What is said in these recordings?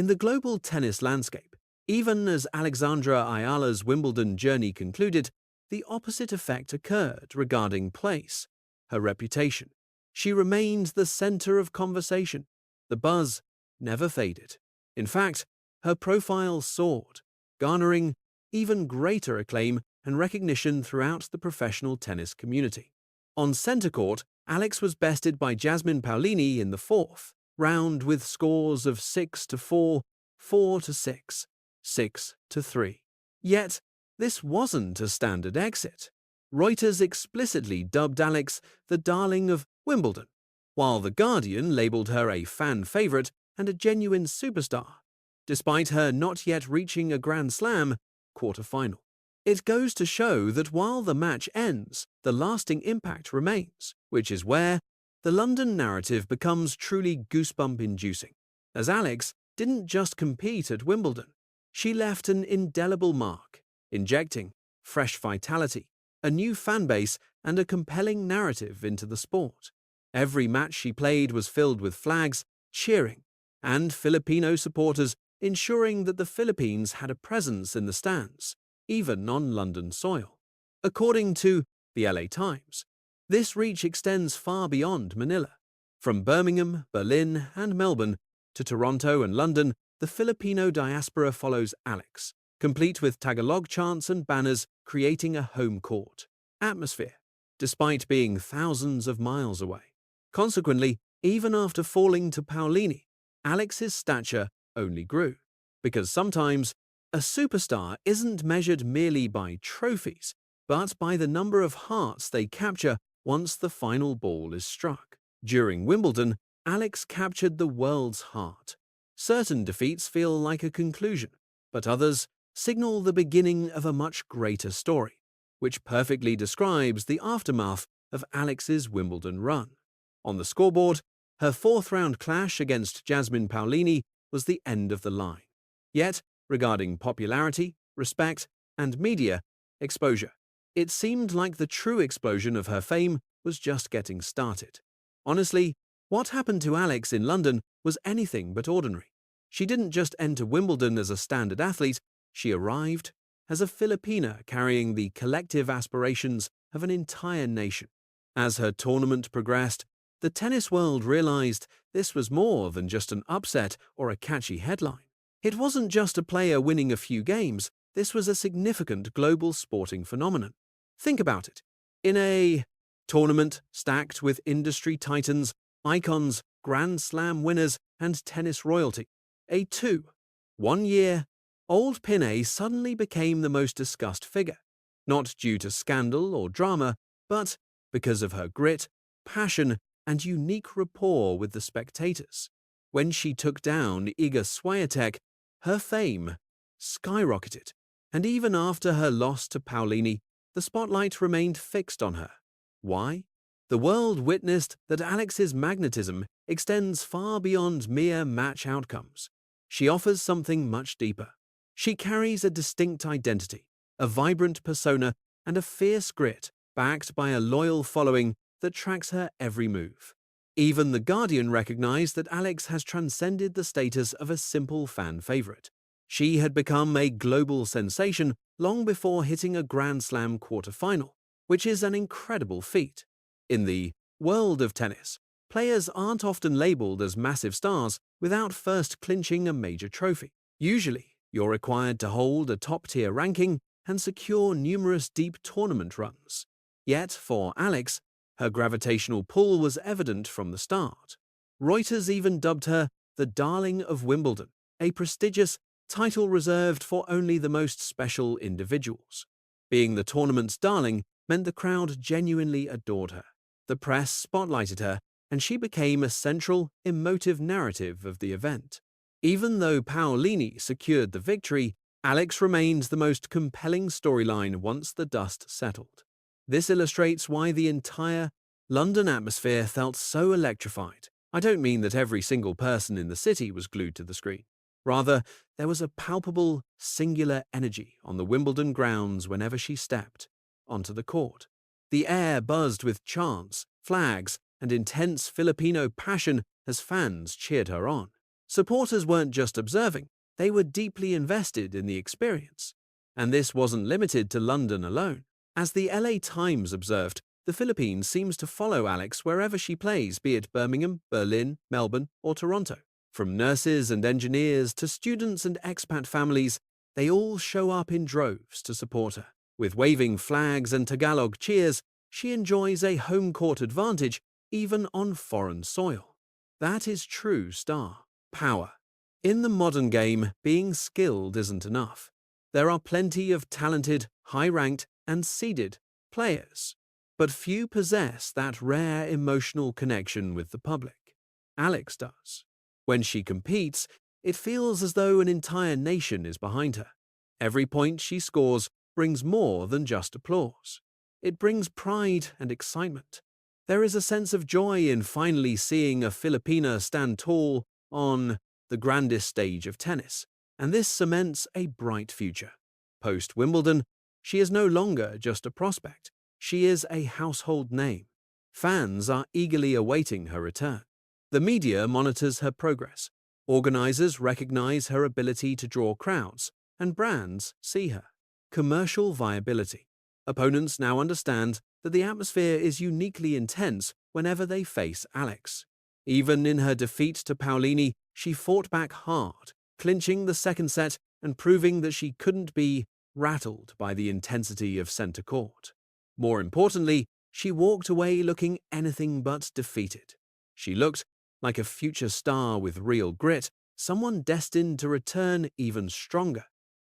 In the global tennis landscape, even as Alexandra Eala's Wimbledon journey concluded, the opposite effect occurred regarding place, her reputation. She remained the center of conversation. The buzz never faded. In fact, her profile soared, garnering even greater acclaim and recognition throughout the professional tennis community. On center court, Alex was bested by Jasmine Paolini in the fourth round with scores of 6-4, 4-6, 6-3. Yet, this wasn't a standard exit. Reuters explicitly dubbed Alex the darling of Wimbledon, while The Guardian labeled her a fan favorite and a genuine superstar, despite her not yet reaching a Grand Slam quarterfinal. It goes to show that while the match ends, the lasting impact remains, which is where the London narrative becomes truly goosebump-inducing, as Alex didn't just compete at Wimbledon. She left an indelible mark, injecting fresh vitality, a new fanbase, and a compelling narrative into the sport. Every match she played was filled with flags, cheering, and Filipino supporters ensuring that the Philippines had a presence in the stands, even on London soil. According to the LA Times, this reach extends far beyond Manila. From Birmingham, Berlin, and Melbourne to Toronto and London, the Filipino diaspora follows Alex, complete with Tagalog chants and banners creating a home court atmosphere, despite being thousands of miles away. Consequently, even after falling to Paolini, Alex's stature only grew, because sometimes a superstar isn't measured merely by trophies, but by the number of hearts they capture once the final ball is struck. During Wimbledon, Alex captured the world's heart. Certain defeats feel like a conclusion, but others signal the beginning of a much greater story, which perfectly describes the aftermath of Alex's Wimbledon run. On the scoreboard, her fourth-round clash against Jasmine Paolini was the end of the line. Yet, regarding popularity, respect, and media exposure, it seemed like the true explosion of her fame was just getting started. Honestly, what happened to Alex in London was anything but ordinary. She didn't just enter Wimbledon as a standard athlete, she arrived as a Filipina carrying the collective aspirations of an entire nation. As her tournament progressed, the tennis world realized this was more than just an upset or a catchy headline. It wasn't just a player winning a few games, this was a significant global sporting phenomenon. Think about it. In a tournament stacked with industry titans, icons, Grand Slam winners, and tennis royalty, a 1-year-old Pinay suddenly became the most discussed figure, not due to scandal or drama, but because of her grit, passion, and unique rapport with the spectators. When she took down Iga Swiatek, her fame skyrocketed, and even after her loss to Paolini, the spotlight remained fixed on her. Why? The world witnessed that Alex's magnetism extends far beyond mere match outcomes. She offers something much deeper. She carries a distinct identity, a vibrant persona, and a fierce grit backed by a loyal following that tracks her every move. Even The Guardian recognized that Alex has transcended the status of a simple fan favorite. She had become a global sensation long before hitting a Grand Slam quarterfinal, which is an incredible feat. In the world of tennis, players aren't often labeled as massive stars without first clinching a major trophy. Usually, you're required to hold a top-tier ranking and secure numerous deep tournament runs. Yet, for Alex, her gravitational pull was evident from the start. Reuters even dubbed her the darling of Wimbledon, a prestigious title reserved for only the most special individuals. Being the tournament's darling meant the crowd genuinely adored her. The press spotlighted her, and she became a central, emotive narrative of the event. Even though Paolini secured the victory, Alex remains the most compelling storyline once the dust settled. This illustrates why the entire London atmosphere felt so electrified. I don't mean that every single person in the city was glued to the screen. Rather, there was a palpable, singular energy on the Wimbledon grounds whenever she stepped onto the court. The air buzzed with chants, flags, and intense Filipino passion as fans cheered her on. Supporters weren't just observing, they were deeply invested in the experience. And this wasn't limited to London alone. As the LA Times observed, the Philippines seems to follow Alex wherever she plays, be it Birmingham, Berlin, Melbourne, or Toronto. From nurses and engineers to students and expat families, they all show up in droves to support her. With waving flags and Tagalog cheers, she enjoys a home court advantage even on foreign soil. That is true star power. In the modern game, being skilled isn't enough. There are plenty of talented, high-ranked, and seeded players, but few possess that rare emotional connection with the public. Alex does. When she competes, it feels as though an entire nation is behind her. Every point she scores brings more than just applause. It brings pride and excitement. There is a sense of joy in finally seeing a Filipina stand tall on the grandest stage of tennis, and this cements a bright future. Post-Wimbledon, she is no longer just a prospect. She is a household name. Fans are eagerly awaiting her return. The media monitors her progress. Organizers recognize her ability to draw crowds, and brands see her. Commercial viability. Opponents now understand that the atmosphere is uniquely intense whenever they face Alex. Even in her defeat to Paolini, she fought back hard, clinching the second set and proving that she couldn't be rattled by the intensity of centre court. More importantly, she walked away looking anything but defeated. She looked like a future star with real grit, someone destined to return even stronger.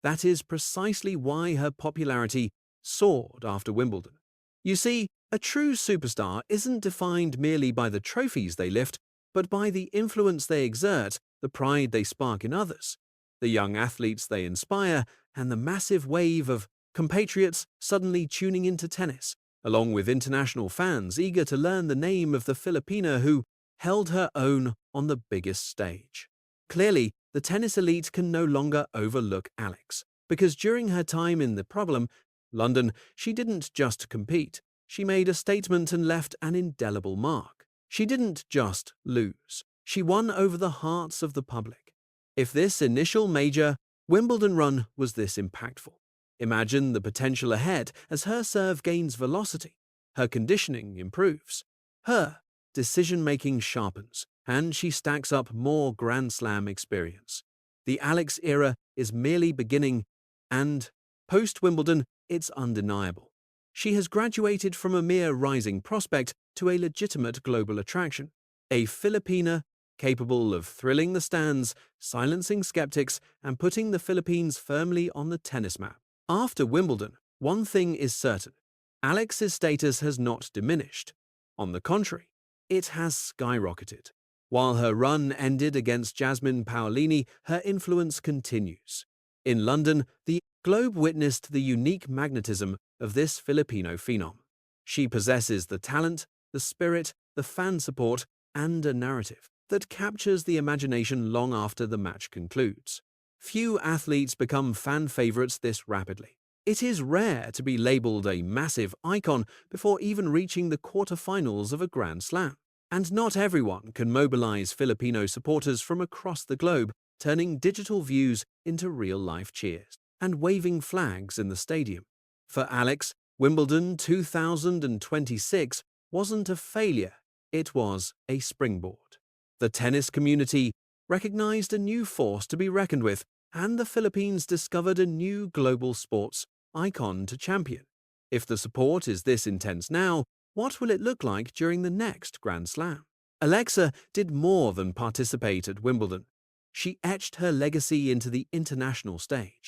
That is precisely why her popularity soared after Wimbledon. You see, a true superstar isn't defined merely by the trophies they lift, but by the influence they exert, the pride they spark in others, the young athletes they inspire, and the massive wave of compatriots suddenly tuning into tennis, along with international fans eager to learn the name of the Filipina who held her own on the biggest stage. Clearly, the tennis elite can no longer overlook Alex, because during her time in the problem, London, she didn't just compete. She made a statement and left an indelible mark. She didn't just lose. She won over the hearts of the public. If this initial major Wimbledon run was this impactful, imagine the potential ahead as her serve gains velocity, her conditioning improves, her decision-making sharpens, and she stacks up more Grand Slam experience. The Alex era is merely beginning, and post-Wimbledon, it's undeniable. She has graduated from a mere rising prospect to a legitimate global attraction, a Filipina capable of thrilling the stands, silencing skeptics, and putting the Philippines firmly on the tennis map. After Wimbledon, one thing is certain: Alex's status has not diminished. On the contrary, it has skyrocketed. While her run ended against Jasmine Paolini, her influence continues. In London, the globe witnessed the unique magnetism of this Filipino phenom. She possesses the talent, the spirit, the fan support, and a narrative that captures the imagination long after the match concludes. Few athletes become fan favorites this rapidly. It is rare to be labeled a massive icon before even reaching the quarterfinals of a Grand Slam. And not everyone can mobilize Filipino supporters from across the globe, turning digital views into real-life cheers and waving flags in the stadium. For Alex, Wimbledon 2026 wasn't a failure, it was a springboard. The tennis community recognized a new force to be reckoned with, and the Philippines discovered a new global sports icon to champion. If the support is this intense now, what will it look like during the next Grand Slam? Alexa did more than participate at Wimbledon. She etched her legacy into the international stage.